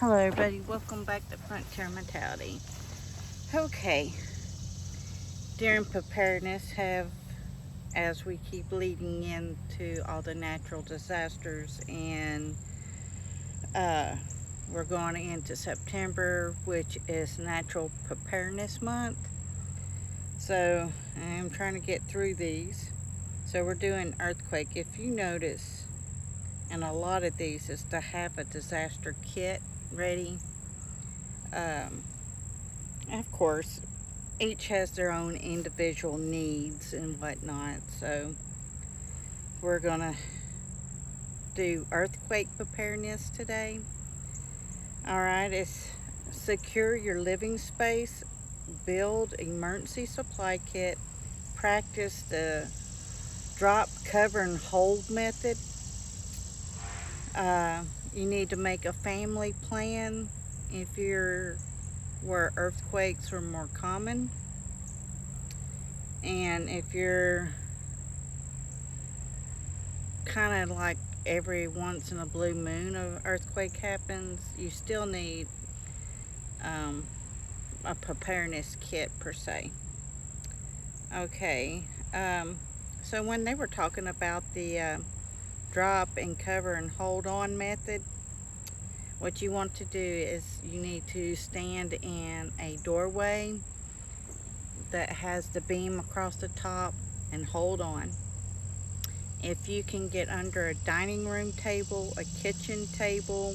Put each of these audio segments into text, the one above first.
Hello everybody, welcome back to Frontier Mentality. Okay, during preparedness as we keep leading into all the natural disasters and uh, we're going into September, which is Natural Preparedness Month. So I'm trying to get through these. So we're doing earthquake. If you notice, and a lot of these is to have a disaster kit ready. Um, of course, each has their own individual needs and whatnot. So we're gonna do earthquake preparedness today. All right, it's secure your living space, build emergency supply kit, practice the drop, cover, and hold method. You need to make a family plan if you're where earthquakes are more common, and if you're kind of like every once in a blue moon an earthquake happens, you still need um, a preparedness kit per se. Okay, so when they were talking about the drop and cover and hold on method, what you want to do is you need to stand in a doorway that has the beam across the top and hold on. If you can get under a dining room table, a kitchen table,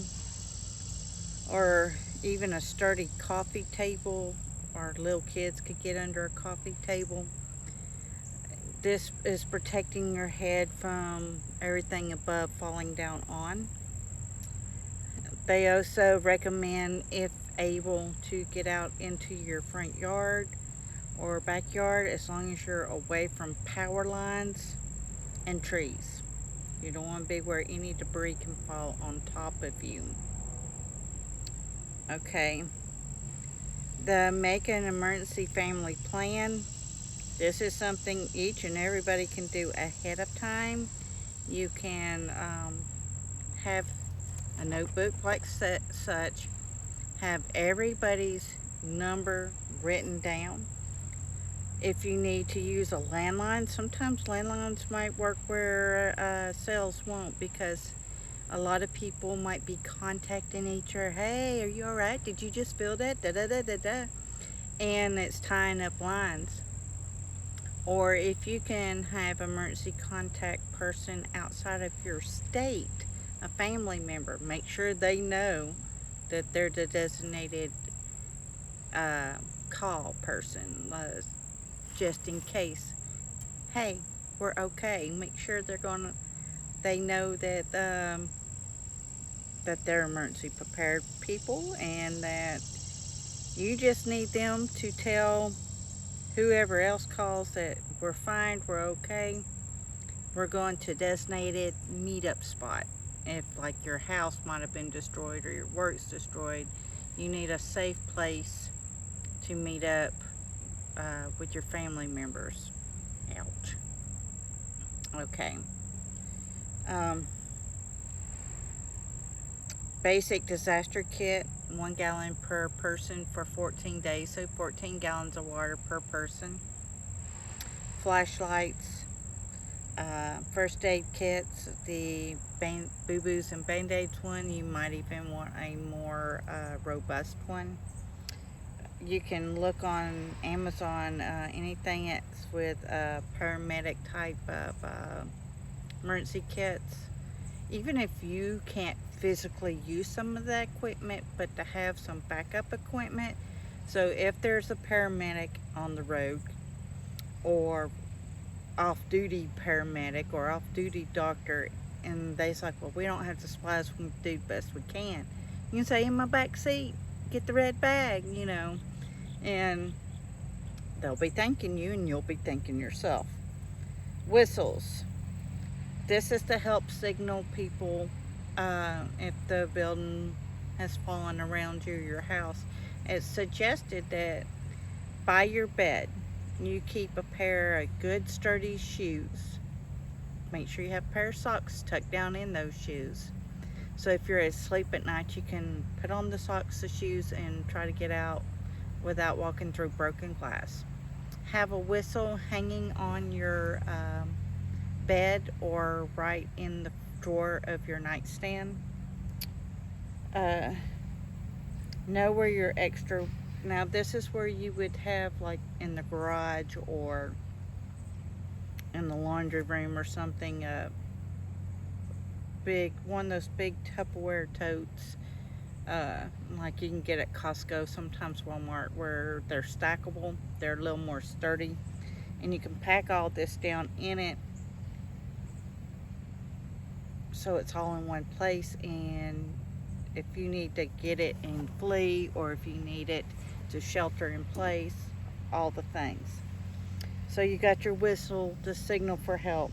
or even a sturdy coffee table, or little kids could get under a coffee table, this is protecting your head from everything above falling down on. They also recommend, if able, to get out into your front yard or backyard as long as you're away from power lines and trees. You don't want to be where any debris can fall on top of you. Okay, the make an emergency family plan. This is something each and everybody can do ahead of time. You can have a notebook like such, have everybody's number written down. If you need to use a landline, sometimes landlines might work where cells won't, because a lot of people might be contacting each other. Hey, are you all right? Did you just feel that? Da da da da da. And it's tying up lines. Or if you can have emergency contact person outside of your state, a family member, make sure they know that they're the designated call person, just in case. Hey, we're okay. Make sure they know that they're emergency prepared people, and that you just need them to tell whoever else calls that we're fine, we're okay, we're going to designated meetup spot. If like your house might have been destroyed or your work's destroyed, you need a safe place to meet up with your family members. Ouch. Okay. Um, Basic disaster kit, 1 gallon per person for 14 days, so 14 gallons of water per person. Flashlights, first aid kits, the boo-boos and band-aids one. You might even want a more robust one. You can look on Amazon, anything that's with paramedic type of emergency kits. Even if you can't physically use some of that equipment, but to have some backup equipment. So if there's a paramedic on the road, or off-duty paramedic or off-duty doctor, and they's like, well, we don't have the supplies, we can do the best we can. You can say, in my back seat, get the red bag, and they'll be thanking you, and you'll be thanking yourself. Whistles. This is to help signal people if the building has fallen around you, your house. It's suggested that by your bed, you keep a pair of good sturdy shoes. Make sure you have a pair of socks tucked down in those shoes. So if you're asleep at night, you can put on the socks, the shoes, and try to get out without walking through broken glass. Have a whistle hanging on your bed or right in the drawer of your nightstand. Know where your extra, now this is where you would have, like in the garage or in the laundry room or something, one of those big Tupperware totes, like you can get at Costco, sometimes Walmart, where they're stackable. They're a little more sturdy, and you can pack all this down in it so it's all in one place. And if you need to get it and flee, or if you need it to shelter in place, all the things. So you got your whistle to signal for help.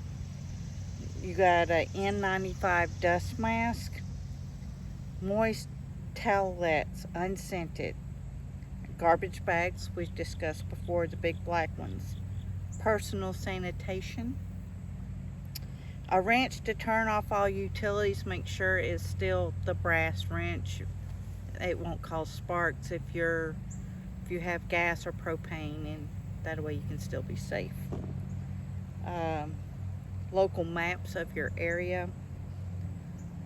You got a N95 dust mask, moist towelettes, unscented, garbage bags, we've discussed before, the big black ones, personal sanitation, a wrench to turn off all utilities. Make sure it's still the brass wrench. It won't cause sparks if you have gas or propane, and that way you can still be safe. Local maps of your area,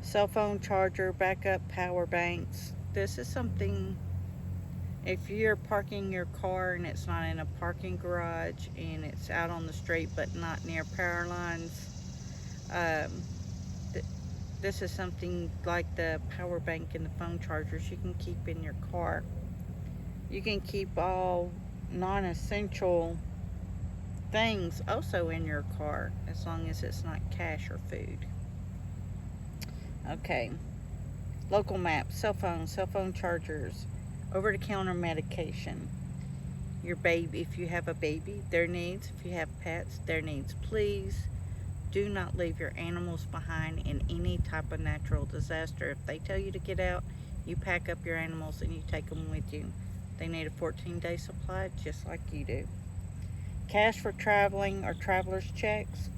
cell phone charger, backup power banks. This is something, if you're parking your car and it's not in a parking garage and it's out on the street but not near power lines, this is something like the power bank and the phone chargers you can keep in your car. You can keep all non-essential things also in your car, as long as it's not cash or food. Okay, local maps, cell phone chargers, over-the-counter medication, your baby, if you have a baby, their needs, if you have pets, their needs. Please do not leave your animals behind in any type of natural disaster. If they tell you to get out, you pack up your animals and you take them with you. They need a 14-day supply just like you do. Cash for traveling or traveler's checks.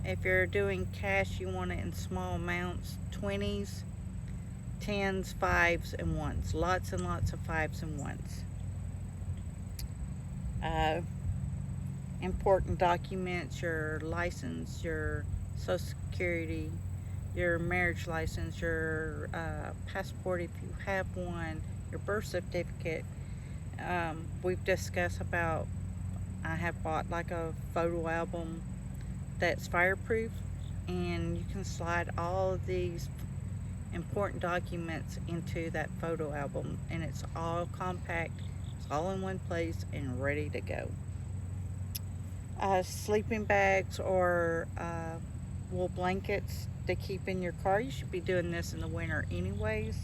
If you're doing cash, you want it in small amounts, 20s, 10s, 5s, and 1s. Lots and lots of 5s and 1s. Important documents, your license, your Social Security, your marriage license, your passport if you have one, your birth certificate. We've discussed about, I have bought like a photo album that's fireproof, and you can slide all of these important documents into that photo album, and it's all compact, it's all in one place and ready to go. Sleeping bags or wool blankets to keep in your car. You should be doing this in the winter anyways.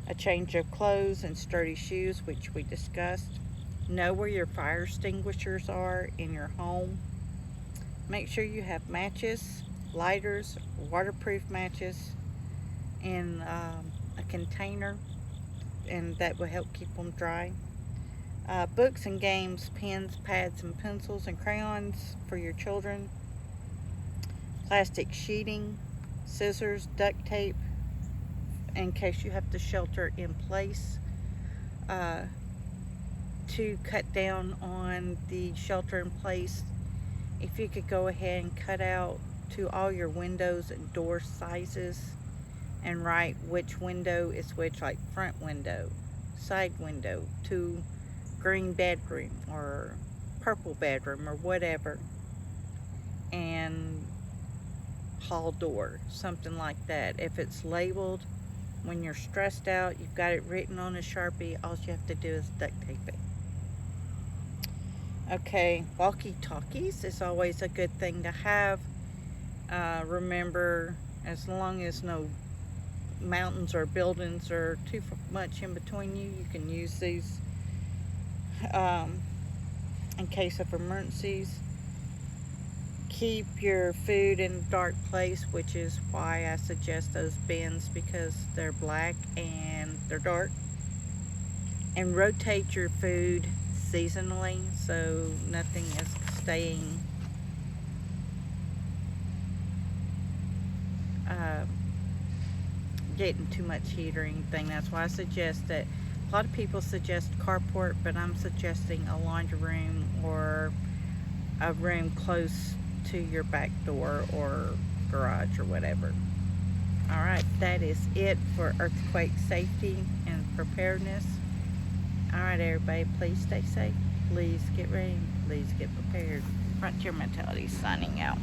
A change of clothes and sturdy shoes, which we discussed. Know where your fire extinguishers are in your home. Make sure you have matches, lighters, waterproof matches in a container, and that will help keep them dry. Books and games, pens, pads, and pencils and crayons for your children. Plastic sheeting, scissors, duct tape, in case you have to shelter in place. To cut down on the shelter in place, if you could go ahead and cut out to all your windows and door sizes and write which window is which, like front window, side window, to green bedroom or purple bedroom or whatever, and hall door, something like that. If it's labeled, when you're stressed out, you've got it written on a Sharpie, all you have to do is duct tape it. Okay, walkie-talkies is always a good thing to have. Remember, as long as no mountains or buildings are too much in between you, you can use these in case of emergencies. Keep your food in a dark place, which is why I suggest those bins, because they're black and they're dark. And rotate your food seasonally, so nothing is staying getting too much heat or anything. That's why I suggest that. A lot of people suggest carport, but I'm suggesting a laundry room or a room close to your back door or garage or whatever. All right, that is it for earthquake safety and preparedness. All right, everybody, please stay safe. Please get ready. Please get prepared. Frontier Mentality signing out.